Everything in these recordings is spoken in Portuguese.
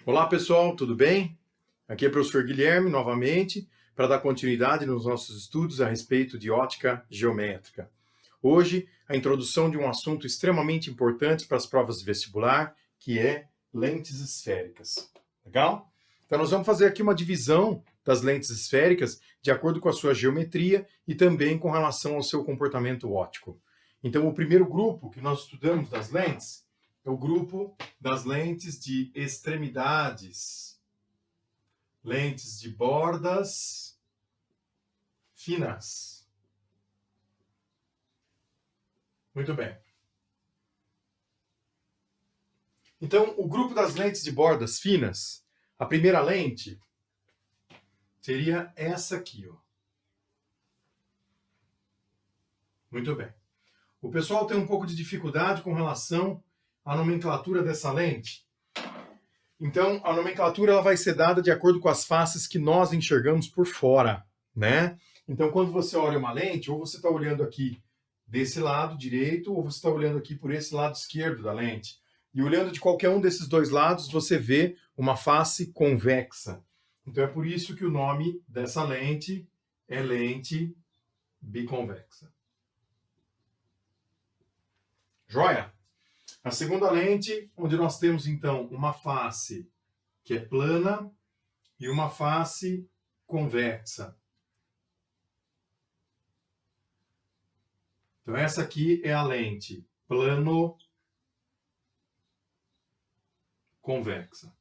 Olá pessoal, tudo bem? Aqui é o professor Guilherme novamente para dar continuidade nos nossos estudos a respeito de ótica geométrica. Hoje, a introdução de um assunto extremamente importante para as provas de vestibular, que é lentes esféricas. Legal? Então nós vamos fazer aqui uma divisão das lentes esféricas de acordo com a sua geometria e também com relação ao seu comportamento óptico. Então o primeiro grupo que nós estudamos das lentes é o grupo das lentes de extremidades, lentes de bordas finas. Muito bem. Então, o grupo das lentes de bordas finas, a primeira lente seria essa aqui, ó. Muito bem. O pessoal tem um pouco de dificuldade com relação à nomenclatura dessa lente. Então, a nomenclatura ela vai ser dada de acordo com as faces que nós enxergamos por fora, né? Então, quando você olha uma lente, ou você está olhando aqui desse lado direito, ou você está olhando aqui por esse lado esquerdo da lente. E olhando de qualquer um desses dois lados, você vê uma face convexa. Então, é por isso que o nome dessa lente é lente biconvexa. Joia? A segunda lente, onde nós temos, então, uma face que é plana e uma face convexa. Então, essa aqui é a lente plano-convexa.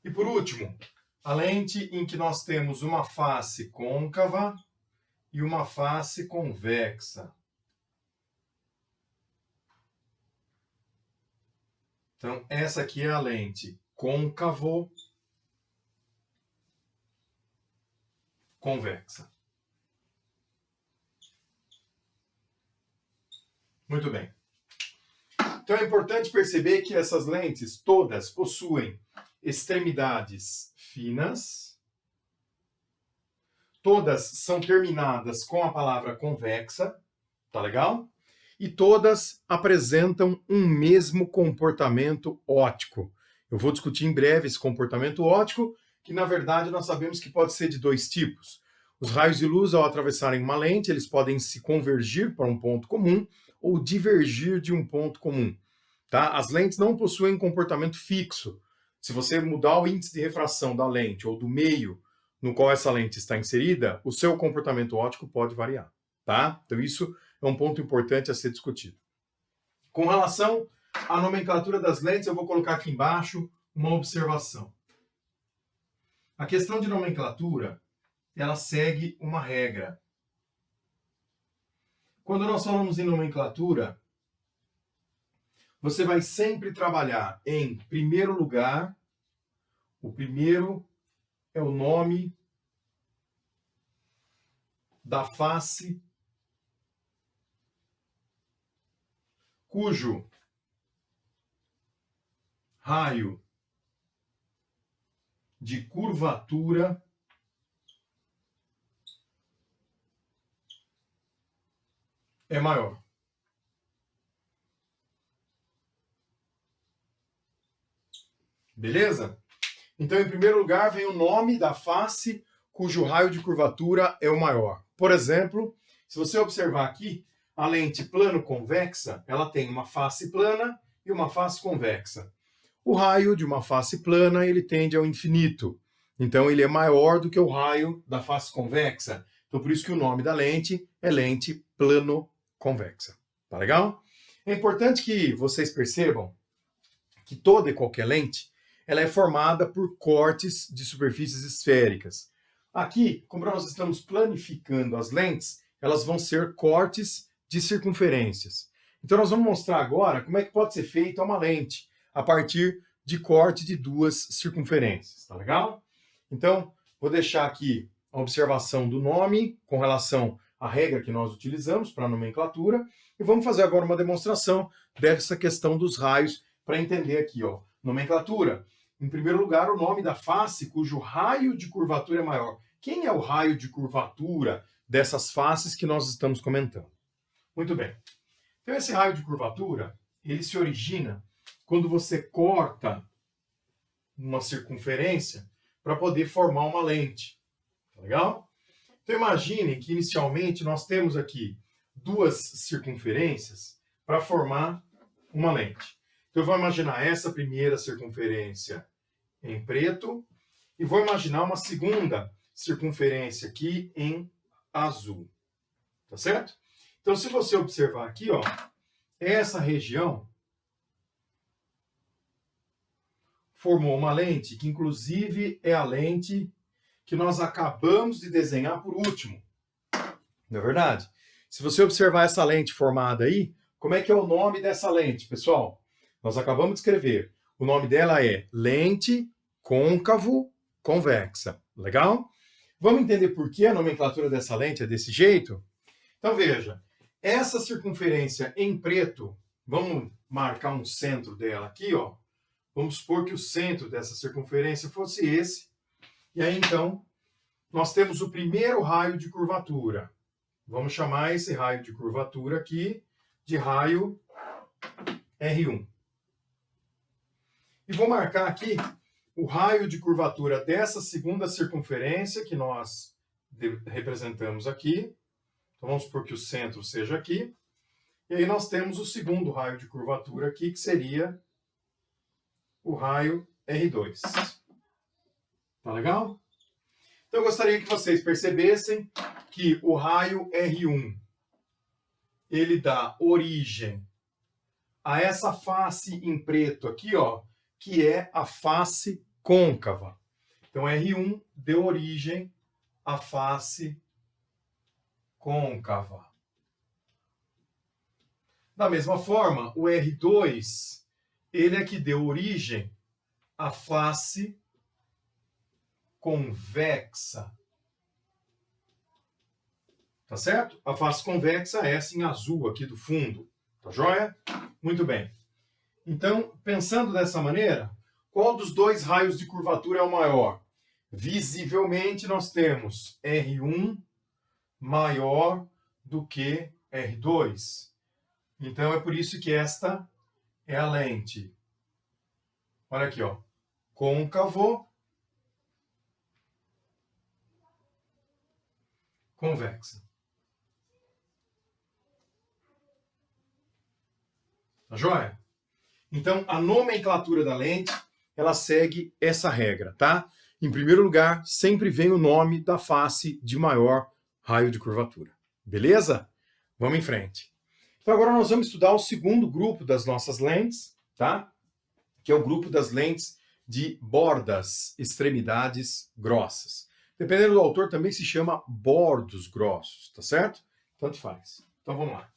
E, por último, a lente em que nós temos uma face côncava e uma face convexa. Então, essa aqui é a lente côncavo-convexa. Muito bem. Então, é importante perceber que essas lentes todas possuem extremidades finas. Todas são terminadas com a palavra convexa. Tá legal? E todas apresentam um mesmo comportamento óptico. Eu vou discutir em breve esse comportamento óptico, que na verdade nós sabemos que pode ser de dois tipos. Os raios de luz, ao atravessarem uma lente, eles podem se convergir para um ponto comum ou divergir de um ponto comum. Tá? As lentes não possuem comportamento fixo. Se você mudar o índice de refração da lente ou do meio no qual essa lente está inserida, o seu comportamento óptico pode variar. Tá? Então isso é um ponto importante a ser discutido. Com relação à nomenclatura das lentes, eu vou colocar aqui embaixo uma observação. A questão de nomenclatura, ela segue uma regra. Quando nós falamos em nomenclatura, você vai sempre trabalhar em primeiro lugar, o primeiro é o nome da face cujo raio de curvatura é maior. Beleza? Então, em primeiro lugar, vem o nome da face cujo raio de curvatura é o maior. Por exemplo, se você observar aqui, a lente plano-convexa, ela tem uma face plana e uma face convexa. O raio de uma face plana, ele tende ao infinito. Então, ele é maior do que o raio da face convexa. Então, por isso que o nome da lente é lente plano-convexa. Tá legal? É importante que vocês percebam que toda e qualquer lente, ela é formada por cortes de superfícies esféricas. Aqui, como nós estamos planificando as lentes, elas vão ser cortes de circunferências. Então, nós vamos mostrar agora como é que pode ser feita uma lente a partir de corte de duas circunferências, tá legal? Então, vou deixar aqui a observação do nome com relação à regra que nós utilizamos para a nomenclatura e vamos fazer agora uma demonstração dessa questão dos raios para entender aqui, ó. Nomenclatura. Em primeiro lugar, o nome da face cujo raio de curvatura é maior. Quem é o raio de curvatura dessas faces que nós estamos comentando? Muito bem. Então, esse raio de curvatura, ele se origina quando você corta uma circunferência para poder formar uma lente. Tá legal? Então imaginem que inicialmente nós temos aqui duas circunferências para formar uma lente. Então eu vou imaginar essa primeira circunferência em preto e vou imaginar uma segunda circunferência aqui em azul. Tá certo? Então se você observar aqui, ó, essa região formou uma lente que inclusive é a lente que nós acabamos de desenhar por último. Não é verdade? Se você observar essa lente formada aí, como é que é o nome dessa lente, pessoal? Nós acabamos de escrever. O nome dela é lente côncavo convexa. Legal? Vamos entender por que a nomenclatura dessa lente é desse jeito? Então veja, essa circunferência em preto, vamos marcar um centro dela aqui, ó. Vamos supor que o centro dessa circunferência fosse esse. E aí, então, nós temos o primeiro raio de curvatura. Vamos chamar esse raio de curvatura aqui de raio R1. E vou marcar aqui o raio de curvatura dessa segunda circunferência que nós representamos aqui. Então, vamos supor que o centro seja aqui. E aí nós temos o segundo raio de curvatura aqui, que seria o raio R2. Tá legal? Então eu gostaria que vocês percebessem que o raio R1, ele dá origem a essa face em preto aqui, ó, que é a face côncava. Então R1 deu origem à face côncava. Da mesma forma, o R2, ele é que deu origem à face convexa. Tá certo? A face convexa é essa em azul aqui do fundo. Tá joia? Muito bem. Então, pensando dessa maneira, qual dos dois raios de curvatura é o maior? Visivelmente, nós temos R1 maior do que R2. Então, é por isso que esta é a lente. Olha aqui, ó. Côncavo convexa. Tá joia? Então, a nomenclatura da lente, ela segue essa regra, tá? Em primeiro lugar, sempre vem o nome da face de maior raio de curvatura. Beleza? Vamos em frente. Então, agora nós vamos estudar o segundo grupo das nossas lentes, tá? Que é o grupo das lentes de bordas, extremidades grossas. Dependendo do autor, também se chama bordos grossos, tá certo? Tanto faz. Então, vamos lá.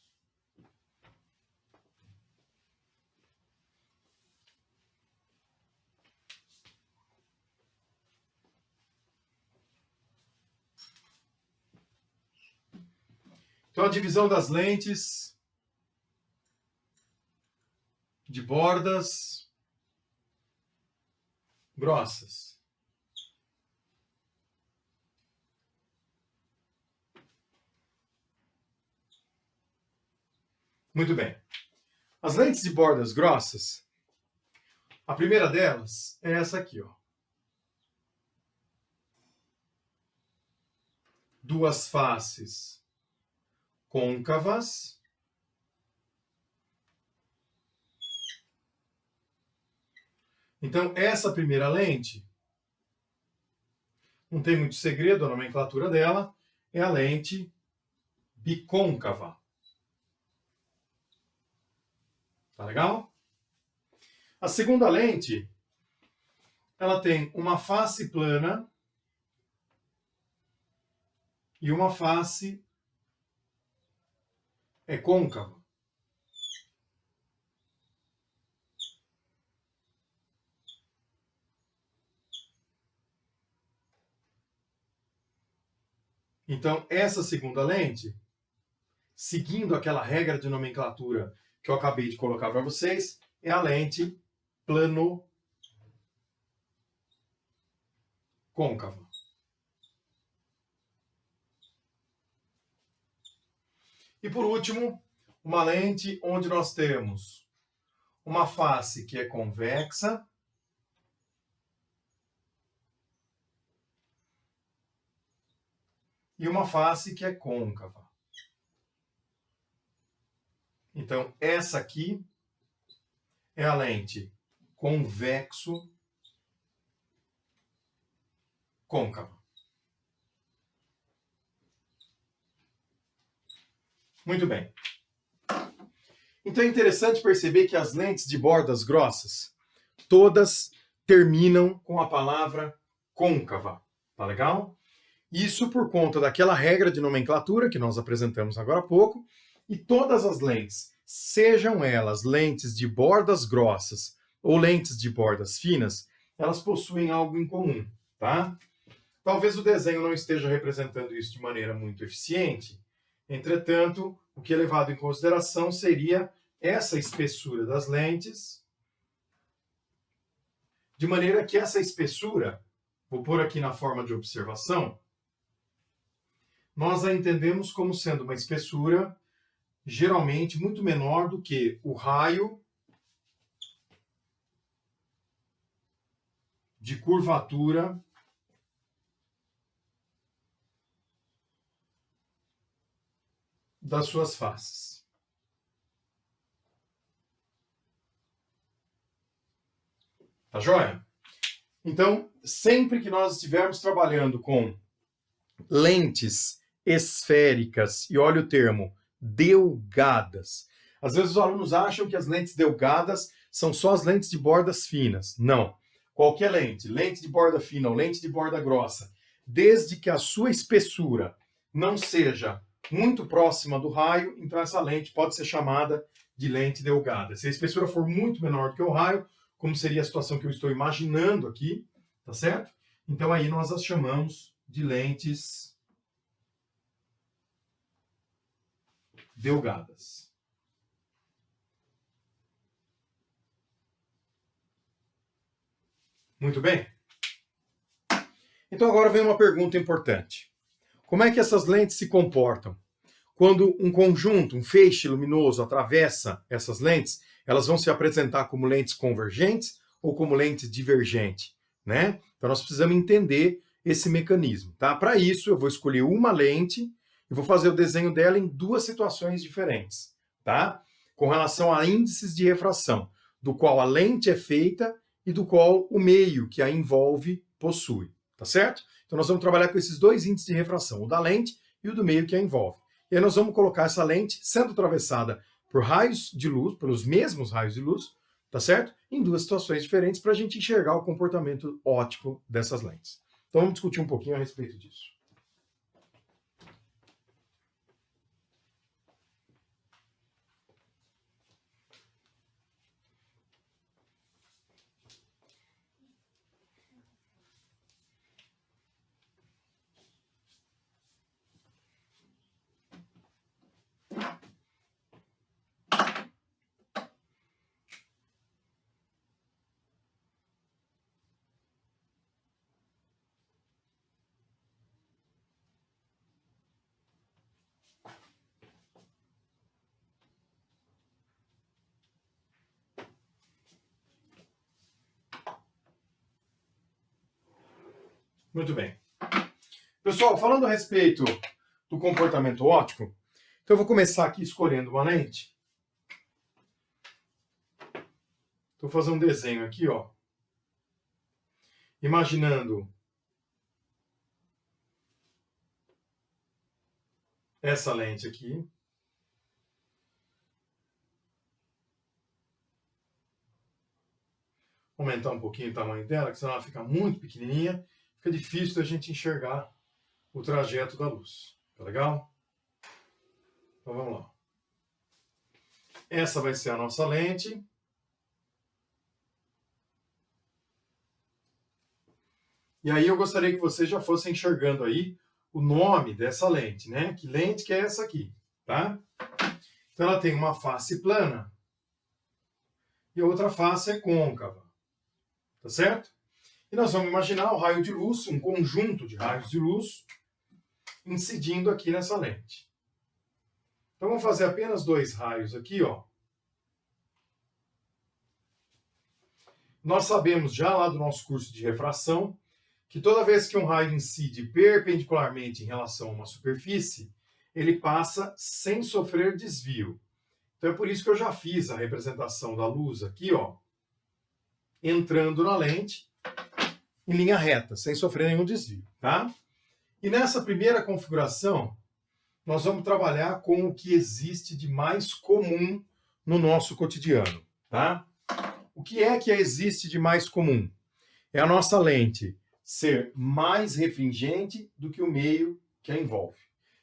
Então, a divisão das lentes de bordas grossas. Muito bem. As lentes de bordas grossas, a primeira delas é essa aqui, ó. Duas faces côncavas. Então, essa primeira lente, não tem muito segredo, a nomenclatura dela é a lente bicôncava. Tá legal? A segunda lente, ela tem uma face plana e uma face côncava. Então, essa segunda lente, seguindo aquela regra de nomenclatura que eu acabei de colocar para vocês, é a lente plano-côncava. E por último, uma lente onde nós temos uma face que é convexa e uma face que é côncava. Então, essa aqui é a lente convexo-côncava. Muito bem. Então é interessante perceber que as lentes de bordas grossas, todas terminam com a palavra côncava. Tá legal? Isso por conta daquela regra de nomenclatura que nós apresentamos agora há pouco, e todas as lentes, sejam elas lentes de bordas grossas ou lentes de bordas finas, elas possuem algo em comum, tá? Talvez o desenho não esteja representando isso de maneira muito eficiente, entretanto, o que é levado em consideração seria essa espessura das lentes, de maneira que essa espessura, vou pôr aqui na forma de observação, nós a entendemos como sendo uma espessura geralmente muito menor do que o raio de curvatura das suas faces. Tá joia? Então, sempre que nós estivermos trabalhando com lentes esféricas, e olha o termo, delgadas. Às vezes os alunos acham que as lentes delgadas são só as lentes de bordas finas. Não. Qualquer lente, lente de borda fina ou lente de borda grossa, desde que a sua espessura não seja muito próxima do raio, então essa lente pode ser chamada de lente delgada. Se a espessura for muito menor do que o raio, como seria a situação que eu estou imaginando aqui, tá certo? Então aí nós as chamamos de lentes delgadas. Muito bem? Então agora vem uma pergunta importante. Como é que essas lentes se comportam? Quando um conjunto, um feixe luminoso atravessa essas lentes, elas vão se apresentar como lentes convergentes ou como lentes divergentes, né? Então nós precisamos entender esse mecanismo, tá? Para isso eu vou escolher uma lente e vou fazer o desenho dela em duas situações diferentes, tá? Com relação a índices de refração, do qual a lente é feita e do qual o meio que a envolve possui, tá certo? Então nós vamos trabalhar com esses dois índices de refração, o da lente e o do meio que a envolve. E aí nós vamos colocar essa lente sendo atravessada por raios de luz, pelos mesmos raios de luz, tá certo? Em duas situações diferentes para a gente enxergar o comportamento óptico dessas lentes. Então vamos discutir um pouquinho a respeito disso. Muito bem. Pessoal, falando a respeito do comportamento óptico, então eu vou começar aqui escolhendo uma lente. Estou fazendo um desenho aqui, ó. Imaginando essa lente aqui. Vou aumentar um pouquinho o tamanho dela, que senão ela fica muito pequenininha. Fica difícil da gente enxergar o trajeto da luz. Tá legal? Então vamos lá. Essa vai ser a nossa lente. E aí eu gostaria que vocês já fossem enxergando aí o nome dessa lente, né? Que lente que é essa aqui, tá? Então ela tem uma face plana e a outra face é côncava, tá certo? E nós vamos imaginar o raio de luz, um conjunto de raios de luz, incidindo aqui nessa lente. Então vamos fazer apenas dois raios aqui, ó. Nós sabemos já lá do nosso curso de refração que toda vez que um raio incide perpendicularmente em relação a uma superfície, ele passa sem sofrer desvio. Então é por isso que eu já fiz a representação da luz aqui, ó, entrando na lente em linha reta, sem sofrer nenhum desvio, tá? E nessa primeira configuração, nós vamos trabalhar com o que existe de mais comum no nosso cotidiano, tá? O que existe de mais comum? É a nossa lente ser mais refringente do que o meio que a envolve.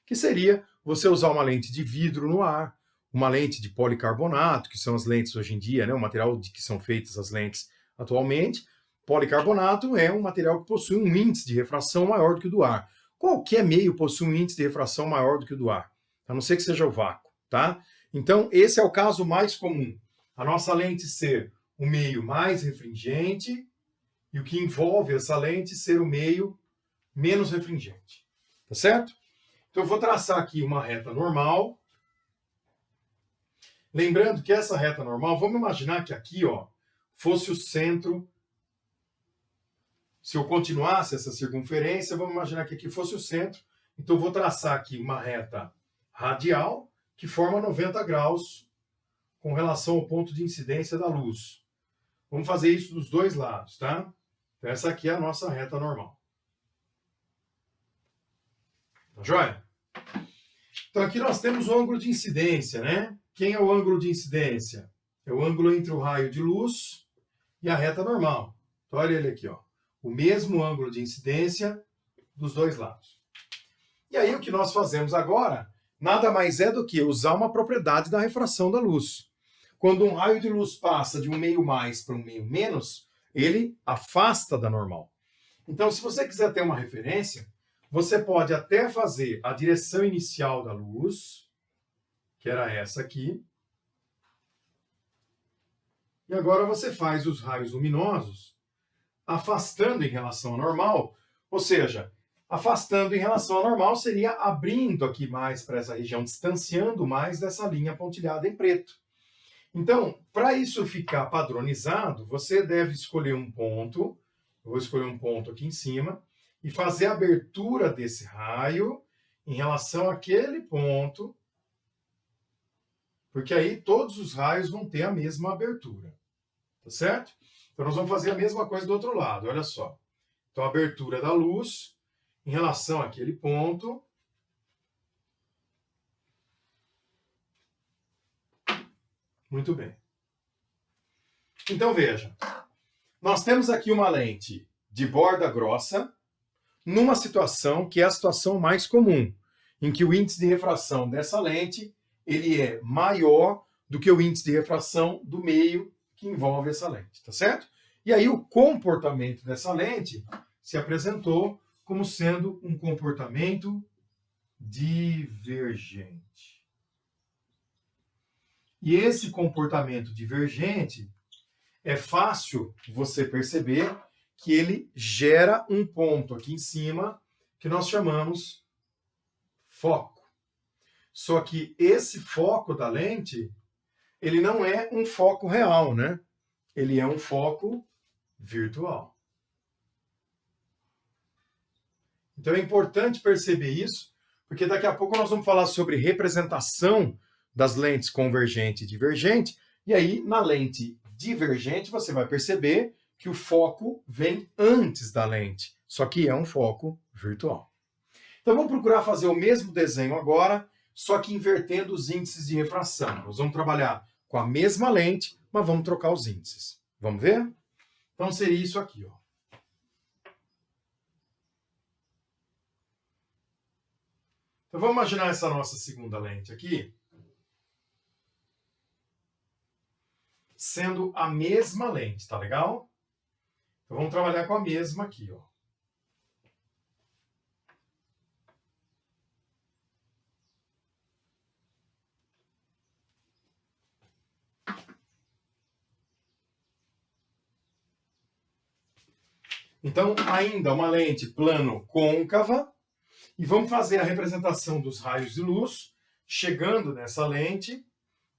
Que seria você usar uma lente de vidro no ar, uma lente de policarbonato, que são as lentes hoje em dia, né, o material de que são feitas as lentes atualmente. Policarbonato é um material que possui um índice de refração maior do que o do ar. Qualquer meio possui um índice de refração maior do que o do ar, a não ser que seja o vácuo, tá? Então, esse é o caso mais comum. A nossa lente ser o meio mais refringente e o que envolve essa lente ser o meio menos refringente. Tá certo? Então eu vou traçar aqui uma reta normal. Lembrando que essa reta normal, vamos imaginar que aqui, ó, fosse o centro. Se eu continuasse essa circunferência, vamos imaginar que aqui fosse o centro. Então eu vou traçar aqui uma reta radial que forma 90 graus com relação ao ponto de incidência da luz. Vamos fazer isso dos dois lados, tá? Então, essa aqui é a nossa reta normal. Tá joia? Então, aqui nós temos o ângulo de incidência, né? Quem é o ângulo de incidência? É o ângulo entre o raio de luz e a reta normal. Então, olha ele aqui, ó. O mesmo ângulo de incidência dos dois lados. E aí, o que nós fazemos agora, nada mais é do que usar uma propriedade da refração da luz. Quando um raio de luz passa de um meio mais para um meio menos, ele afasta da normal. Então, se você quiser ter uma referência, você pode até fazer a direção inicial da luz, que era essa aqui. E agora você faz os raios luminosos afastando em relação ao normal, ou seja, afastando em relação ao normal seria abrindo aqui mais para essa região, distanciando mais dessa linha pontilhada em preto. Então, para isso ficar padronizado, você deve escolher um ponto, eu vou escolher um ponto aqui em cima, e fazer a abertura desse raio em relação àquele ponto, porque aí todos os raios vão ter a mesma abertura, tá certo? Então nós vamos fazer a mesma coisa do outro lado, olha só. Então a abertura da luz em relação àquele ponto. Muito bem. Então veja, nós temos aqui uma lente de borda grossa, numa situação que é a situação mais comum, em que o índice de refração dessa lente ele é maior do que o índice de refração do meio que envolve essa lente, tá certo? E aí o comportamento dessa lente se apresentou como sendo um comportamento divergente. E esse comportamento divergente é fácil você perceber que ele gera um ponto aqui em cima que nós chamamos foco. Só que esse foco da lente, ele não é um foco real, né? Ele é um foco virtual. Então é importante perceber isso, porque daqui a pouco nós vamos falar sobre representação das lentes convergente e divergente, e aí na lente divergente você vai perceber que o foco vem antes da lente, só que é um foco virtual. Então vamos procurar fazer o mesmo desenho agora, só que invertendo os índices de refração. Nós vamos trabalhar com a mesma lente, mas vamos trocar os índices. Vamos ver? Então seria isso aqui, ó. Então vamos imaginar essa nossa segunda lente aqui sendo a mesma lente, tá legal? Então vamos trabalhar com a mesma aqui, ó. Então, ainda uma lente plano-côncava, e vamos fazer a representação dos raios de luz chegando nessa lente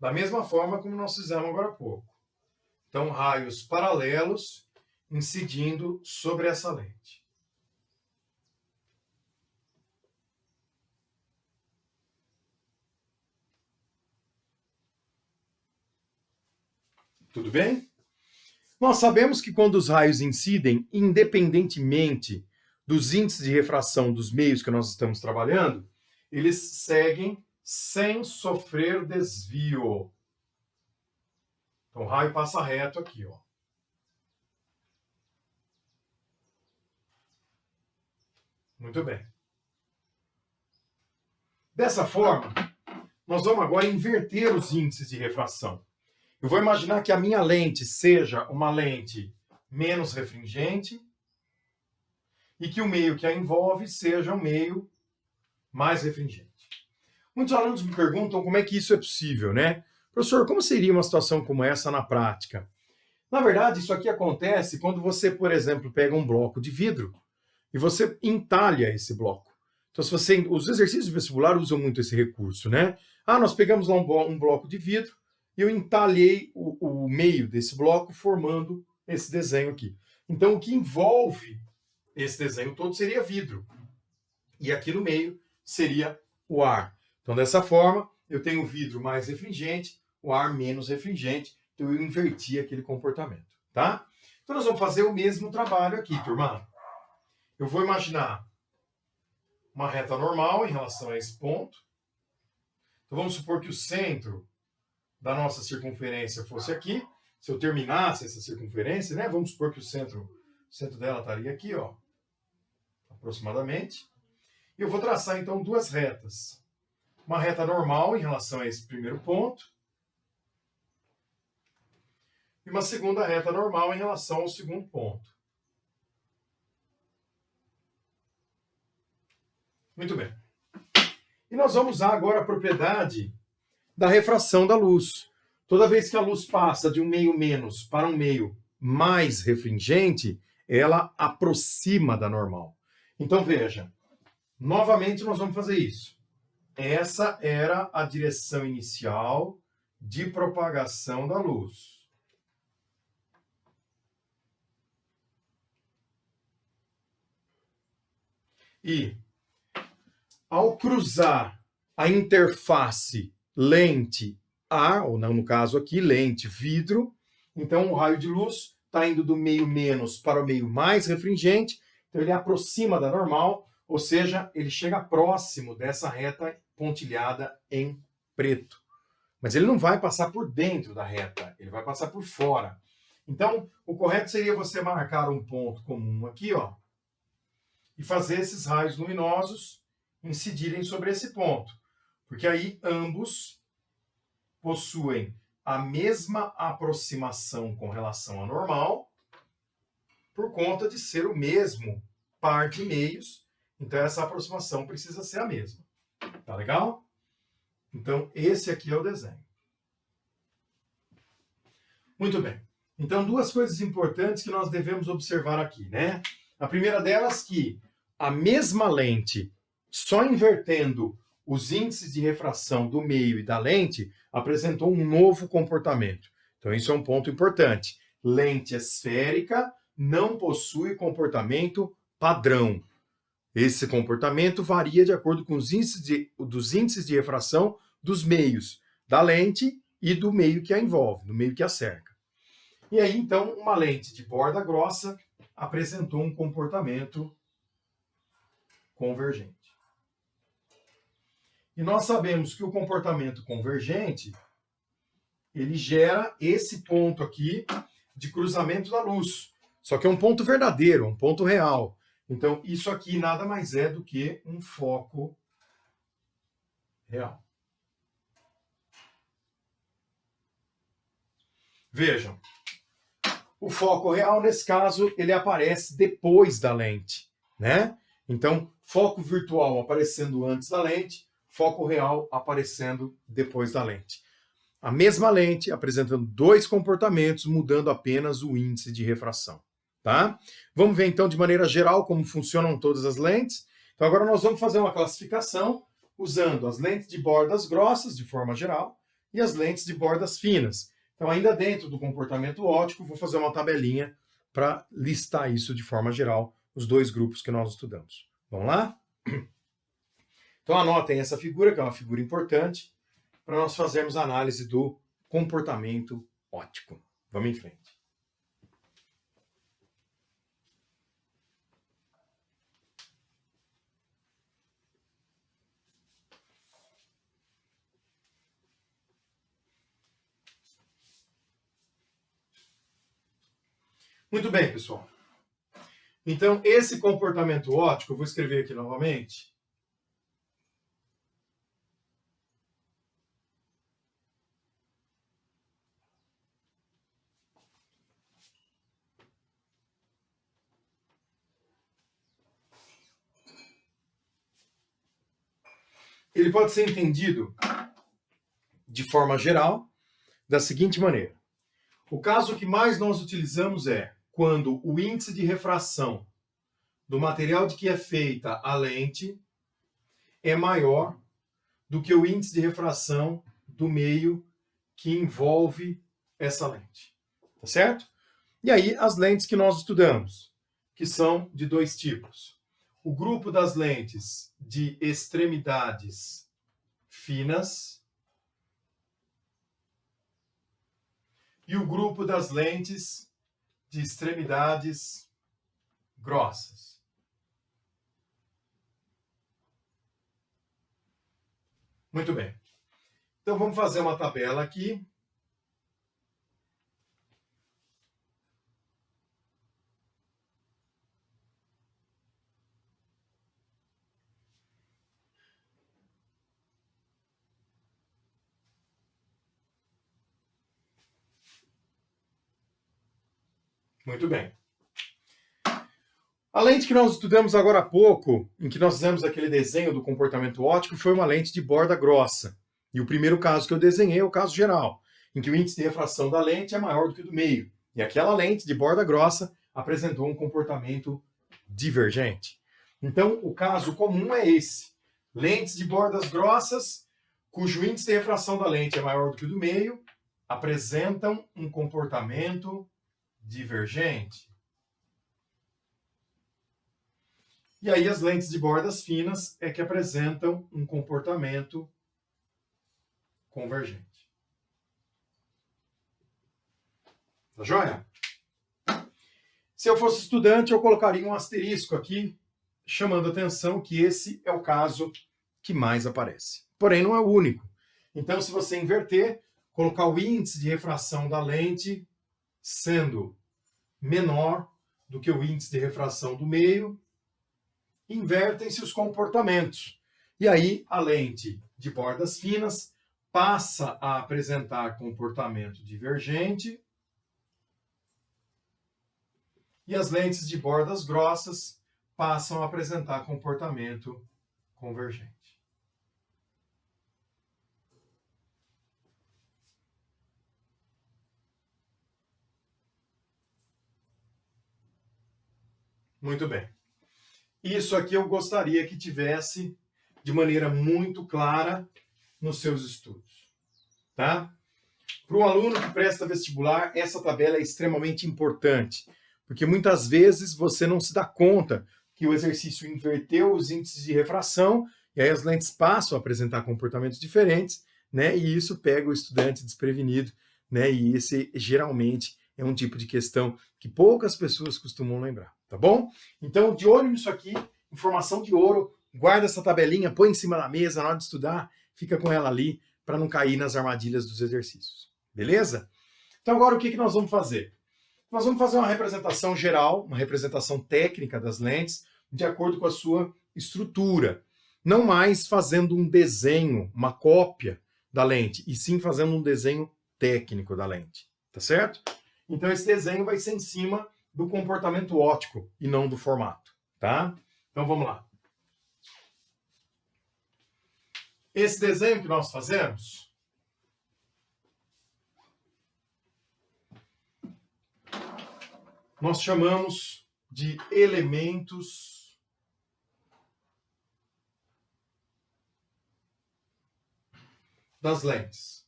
da mesma forma como nós fizemos agora há pouco. Então, raios paralelos incidindo sobre essa lente. Tudo bem? Nós sabemos que quando os raios incidem, independentemente dos índices de refração dos meios que nós estamos trabalhando, eles seguem sem sofrer desvio. Então, o raio passa reto aqui, ó. Muito bem. Dessa forma, nós vamos agora inverter os índices de refração. Eu vou imaginar que a minha lente seja uma lente menos refringente e que o meio que a envolve seja um meio mais refringente. Muitos alunos me perguntam como é que isso é possível, né? Professor, como seria uma situação como essa na prática? Na verdade, isso aqui acontece quando você, por exemplo, pega um bloco de vidro e você entalha esse bloco. Então, os exercícios de vestibular usam muito esse recurso, né? Nós pegamos lá um bloco de vidro e eu entalhei o meio desse bloco formando esse desenho aqui. Então, o que envolve esse desenho todo seria vidro. E aqui no meio seria o ar. Então, dessa forma, eu tenho o vidro mais refringente, o ar menos refringente. Então, eu inverti aquele comportamento, tá? Então, nós vamos fazer o mesmo trabalho aqui, turma. Eu vou imaginar uma reta normal em relação a esse ponto. Então, vamos supor que o centro da nossa circunferência fosse aqui. Se eu terminasse essa circunferência, né? Vamos supor que o centro dela estaria aqui, ó, aproximadamente. E eu vou traçar, então, duas retas. Uma reta normal em relação a esse primeiro ponto. E uma segunda reta normal em relação ao segundo ponto. Muito bem. E nós vamos usar agora a propriedade da refração da luz. Toda vez que a luz passa de um meio menos para um meio mais refringente, ela aproxima da normal. Então, veja, novamente nós vamos fazer isso. Essa era a direção inicial de propagação da luz. E, ao cruzar a interface lente-ar, ou não, no caso aqui, lente-vidro, então o raio de luz está indo do meio menos para o meio mais refringente, então ele aproxima da normal, ou seja, ele chega próximo dessa reta pontilhada em preto. Mas ele não vai passar por dentro da reta, ele vai passar por fora. Então, o correto seria você marcar um ponto comum aqui, ó, e fazer esses raios luminosos incidirem sobre esse ponto. Porque aí ambos possuem a mesma aproximação com relação à normal, por conta de ser o mesmo par de meios, então essa aproximação precisa ser a mesma. Tá legal? Então, esse aqui é o desenho. Muito bem. Então, duas coisas importantes que nós devemos observar aqui, né? A primeira delas que a mesma lente, só invertendo os índices de refração do meio e da lente, apresentou um novo comportamento. Então, isso é um ponto importante. Lente esférica não possui comportamento padrão. Esse comportamento varia de acordo com os índices de refração dos meios da lente e do meio que a envolve, do meio que a cerca. E aí, então, uma lente de borda grossa apresentou um comportamento convergente. E nós sabemos que o comportamento convergente, ele gera esse ponto aqui de cruzamento da luz. Só que é um ponto verdadeiro, um ponto real. Então, isso aqui nada mais é do que um foco real. Vejam, o foco real, nesse caso, ele aparece depois da lente, né? Então, foco virtual aparecendo antes da lente, foco real aparecendo depois da lente. A mesma lente apresentando dois comportamentos, mudando apenas o índice de refração. Tá? Vamos ver então de maneira geral como funcionam todas as lentes. Então agora nós vamos fazer uma classificação usando as lentes de bordas grossas de forma geral e as lentes de bordas finas. Então, ainda dentro do comportamento óptico, vou fazer uma tabelinha para listar isso de forma geral, os dois grupos que nós estudamos. Vamos lá? Então, anotem essa figura, que é uma figura importante, para nós fazermos a análise do comportamento óptico. Vamos em frente. Muito bem, pessoal. Então, esse comportamento óptico, eu vou escrever aqui novamente. Ele pode ser entendido de forma geral, da seguinte maneira. O caso que mais nós utilizamos é quando o índice de refração do material de que é feita a lente é maior do que o índice de refração do meio que envolve essa lente. Tá certo? E aí, as lentes que nós estudamos, que são de dois tipos. O grupo das lentes de extremidades finas e o grupo das lentes de extremidades grossas. Muito bem. Então, vamos fazer uma tabela aqui. Muito bem. A lente que nós estudamos agora há pouco, em que nós fizemos aquele desenho do comportamento óptico, foi uma lente de borda grossa. E o primeiro caso que eu desenhei é o caso geral, em que o índice de refração da lente é maior do que o do meio. E aquela lente de borda grossa apresentou um comportamento divergente. Então, o caso comum é esse. Lentes de bordas grossas, cujo índice de refração da lente é maior do que o do meio, apresentam um comportamento divergente. E aí as lentes de bordas finas é que apresentam um comportamento convergente. Tá joia? Se eu fosse estudante, eu colocaria um asterisco aqui, chamando a atenção que esse é o caso que mais aparece. Porém, não é o único. Então, se você inverter, colocar o índice de refração da lente sendo menor do que o índice de refração do meio, invertem-se os comportamentos. E aí a lente de bordas finas passa a apresentar comportamento divergente e as lentes de bordas grossas passam a apresentar comportamento convergente. Muito bem. Isso aqui eu gostaria que tivesse de maneira muito clara nos seus estudos, tá? Para um aluno que presta vestibular, essa tabela é extremamente importante, porque muitas vezes você não se dá conta que o exercício inverteu os índices de refração e aí as lentes passam a apresentar comportamentos diferentes, né? E isso pega o estudante desprevenido, né? E esse geralmente é um tipo de questão que poucas pessoas costumam lembrar, tá bom? Então, de olho nisso aqui, informação de ouro, guarda essa tabelinha, põe em cima da mesa na hora de estudar, fica com ela ali para não cair nas armadilhas dos exercícios. Beleza? Então agora o que nós vamos fazer? Nós vamos fazer uma representação geral, uma representação técnica das lentes, de acordo com a sua estrutura. Não mais fazendo um desenho, uma cópia da lente, e sim fazendo um desenho técnico da lente. Tá certo? Então esse desenho vai ser em cima do comportamento óptico e não do formato. Tá? Então vamos lá. Esse desenho que nós fazemos nós chamamos de elementos das lentes.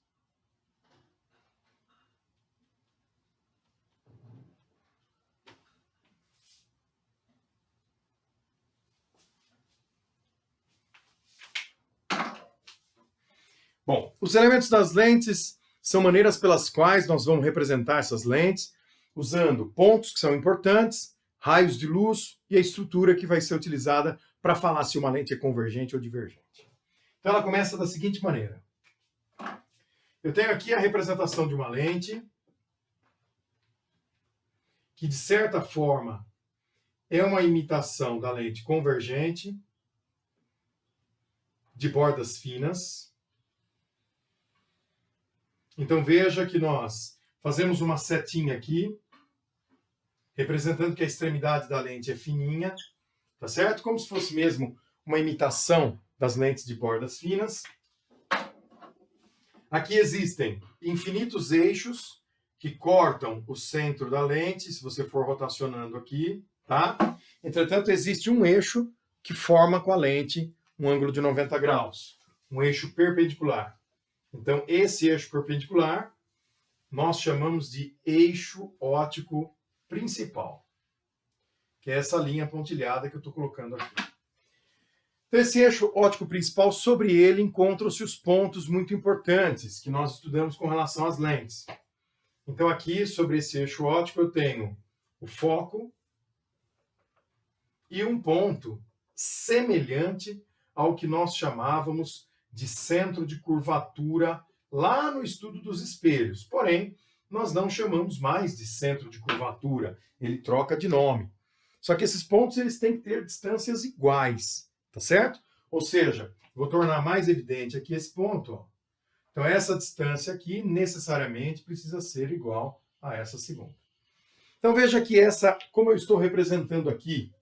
Bom, os elementos das lentes são maneiras pelas quais nós vamos representar essas lentes, usando pontos que são importantes, raios de luz e a estrutura que vai ser utilizada para falar se uma lente é convergente ou divergente. Então ela começa da seguinte maneira. Eu tenho aqui a representação de uma lente que, de certa forma, é uma imitação da lente convergente de bordas finas. Então veja que nós fazemos uma setinha aqui, representando que a extremidade da lente é fininha, tá certo? Como se fosse mesmo uma imitação das lentes de bordas finas. Aqui existem infinitos eixos que cortam o centro da lente, se você for rotacionando aqui, tá? Entretanto, existe um eixo que forma com a lente um ângulo de 90 graus, um eixo perpendicular. Então, esse eixo perpendicular nós chamamos de eixo óptico principal, que é essa linha pontilhada que eu estou colocando aqui. Então, esse eixo óptico principal, sobre ele encontram-se os pontos muito importantes que nós estudamos com relação às lentes. Então, aqui, sobre esse eixo óptico, eu tenho o foco e um ponto semelhante ao que nós chamávamos de centro de curvatura lá no estudo dos espelhos. Porém, nós não chamamos mais de centro de curvatura, ele troca de nome. Só que esses pontos eles têm que ter distâncias iguais, tá certo? Ou seja, vou tornar mais evidente aqui esse ponto. Ó. Então, essa distância aqui necessariamente precisa ser igual a essa segunda. Então, veja que essa, como eu estou representando aqui,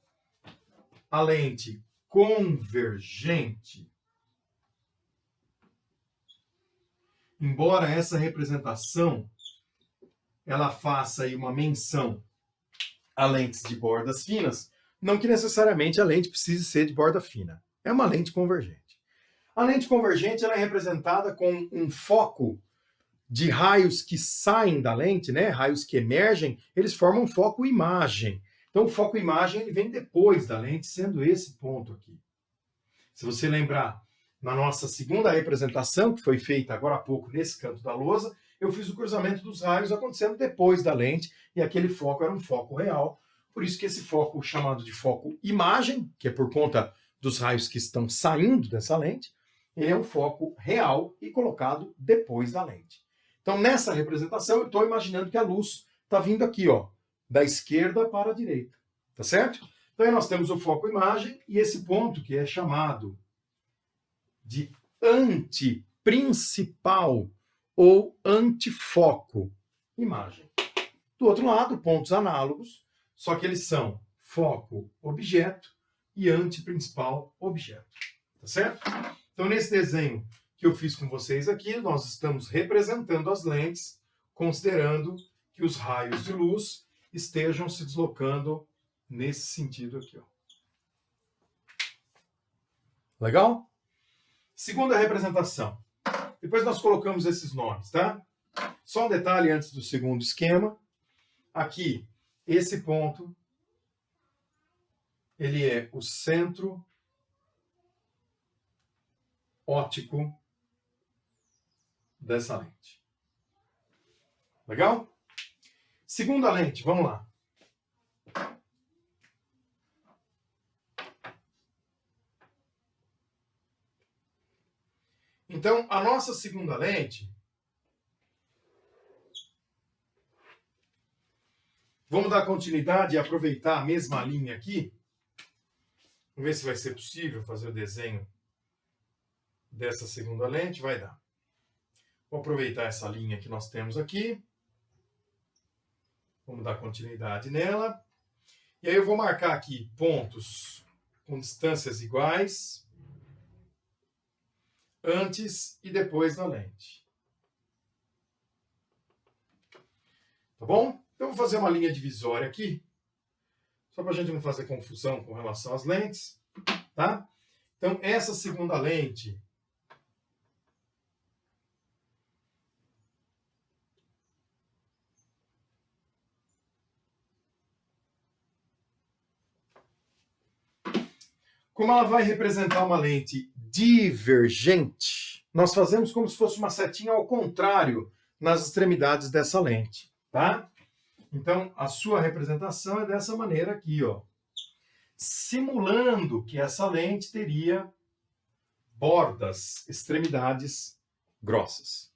a lente convergente, embora essa representação ela faça aí uma menção a lentes de bordas finas, não que necessariamente a lente precise ser de borda fina. É uma lente convergente. A lente convergente ela é representada com um foco de raios que saem da lente, né? Raios que emergem, eles formam um foco-imagem. Então, o foco-imagem ele vem depois da lente, sendo esse ponto aqui. Se você lembrar, na nossa segunda representação, que foi feita agora há pouco nesse canto da lousa, eu fiz o cruzamento dos raios acontecendo depois da lente, e aquele foco era um foco real. Por isso que esse foco chamado de foco-imagem, que é por conta dos raios que estão saindo dessa lente, ele é um foco real e colocado depois da lente. Então, nessa representação, eu estou imaginando que a luz está vindo aqui, ó, da esquerda para a direita, tá certo? Então, aí nós temos o foco-imagem e esse ponto que é chamado de antiprincipal ou antifoco-imagem. Do outro lado, pontos análogos, só que eles são foco-objeto e antiprincipal-objeto, tá certo? Então, nesse desenho que eu fiz com vocês aqui, nós estamos representando as lentes, considerando que os raios de luz estejam se deslocando nesse sentido aqui. Ó. Legal? Segunda representação. Depois nós colocamos esses nomes, tá? Só um detalhe antes do segundo esquema. Aqui, esse ponto, ele é o centro óptico dessa lente. Legal? Segunda lente, vamos lá. Então, a nossa segunda lente, vamos dar continuidade e aproveitar a mesma linha aqui. Vamos ver se vai ser possível fazer o desenho dessa segunda lente. Vai dar. Vou aproveitar essa linha que nós temos aqui. Vamos dar continuidade nela. E aí eu vou marcar aqui pontos com distâncias iguais antes e depois da lente. Tá bom? Então, vou fazer uma linha divisória aqui, só para a gente não fazer confusão com relação às lentes, tá? Então, essa segunda lente, como ela vai representar uma lente divergente, nós fazemos como se fosse uma setinha ao contrário nas extremidades dessa lente, tá? Então, a sua representação é dessa maneira aqui, ó. Simulando que essa lente teria bordas, extremidades grossas.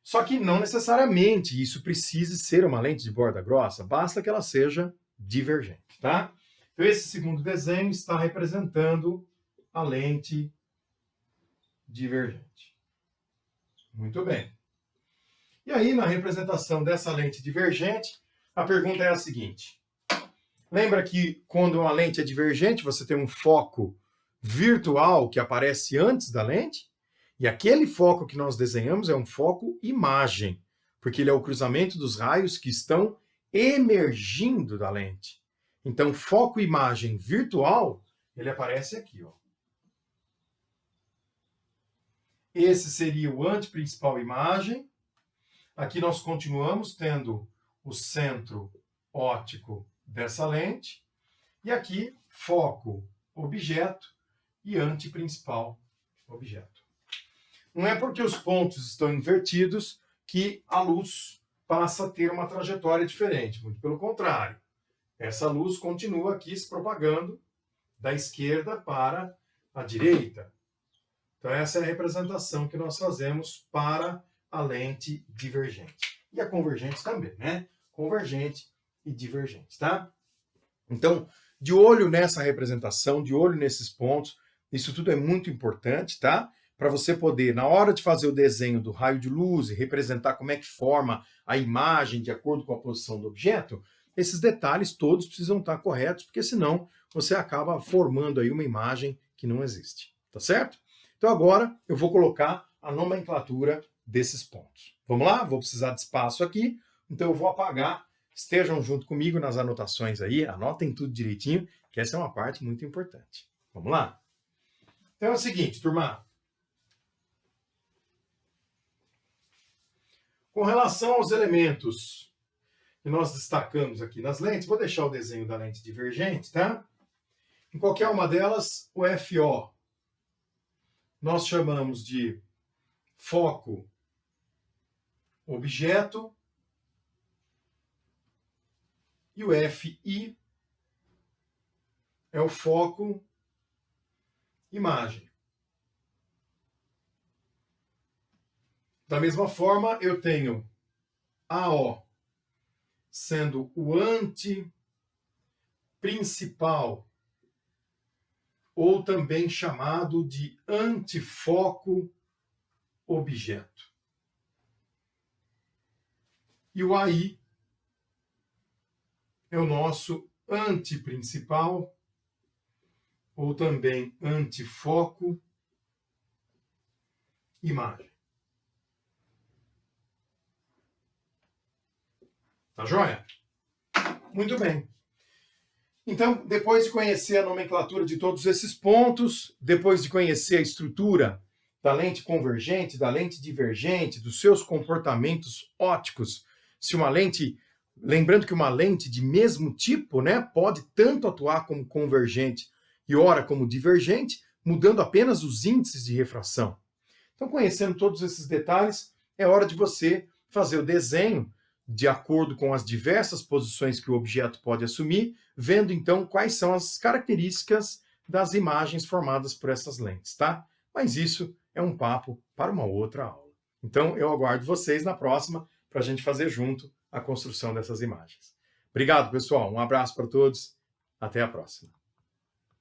Só que não necessariamente isso precise ser uma lente de borda grossa, basta que ela seja divergente, tá? Então, esse segundo desenho está representando a lente divergente. Muito bem. E aí, na representação dessa lente divergente, a pergunta é a seguinte. Lembra que quando uma lente é divergente, você tem um foco virtual que aparece antes da lente? E aquele foco que nós desenhamos é um foco imagem, porque ele é o cruzamento dos raios que estão emergindo da lente. Então, foco imagem virtual, ele aparece aqui, ó. Esse seria o anteprincipal imagem. Aqui nós continuamos tendo o centro óptico dessa lente. E aqui, foco objeto e anteprincipal objeto. Não é porque os pontos estão invertidos que a luz passa a ter uma trajetória diferente. Muito pelo contrário. Essa luz continua aqui se propagando da esquerda para a direita. Então, essa é a representação que nós fazemos para a lente divergente. E a convergente também, né? Convergente e divergente, tá? Então, de olho nessa representação, de olho nesses pontos, isso tudo é muito importante, tá? Para você poder, na hora de fazer o desenho do raio de luz e representar como é que forma a imagem de acordo com a posição do objeto, esses detalhes todos precisam estar corretos, porque senão você acaba formando aí uma imagem que não existe, tá certo? Então agora eu vou colocar a nomenclatura desses pontos. Vamos lá? Vou precisar de espaço aqui, então eu vou apagar. Estejam junto comigo nas anotações aí, anotem tudo direitinho, que essa é uma parte muito importante. Vamos lá? Então é o seguinte, turma. Com relação aos elementos que nós destacamos aqui nas lentes, vou deixar o desenho da lente divergente, tá? Em qualquer uma delas, o FO nós chamamos de foco objeto e o FI é o foco imagem. Da mesma forma, eu tenho AO sendo o anteprincipal, ou também chamado de antifoco objeto. E o AI é o nosso anteprincipal, ou também antifoco imagem. Tá joia? Muito bem. Então, depois de conhecer a nomenclatura de todos esses pontos, depois de conhecer a estrutura da lente convergente, da lente divergente, dos seus comportamentos ópticos, se uma lente, lembrando que uma lente de mesmo tipo, né, pode tanto atuar como convergente e ora como divergente, mudando apenas os índices de refração. Então, conhecendo todos esses detalhes, é hora de você fazer o desenho de acordo com as diversas posições que o objeto pode assumir, vendo então quais são as características das imagens formadas por essas lentes, tá? Mas isso é um papo para uma outra aula. Então eu aguardo vocês na próxima para a gente fazer junto a construção dessas imagens. Obrigado, pessoal. Um abraço para todos. Até a próxima.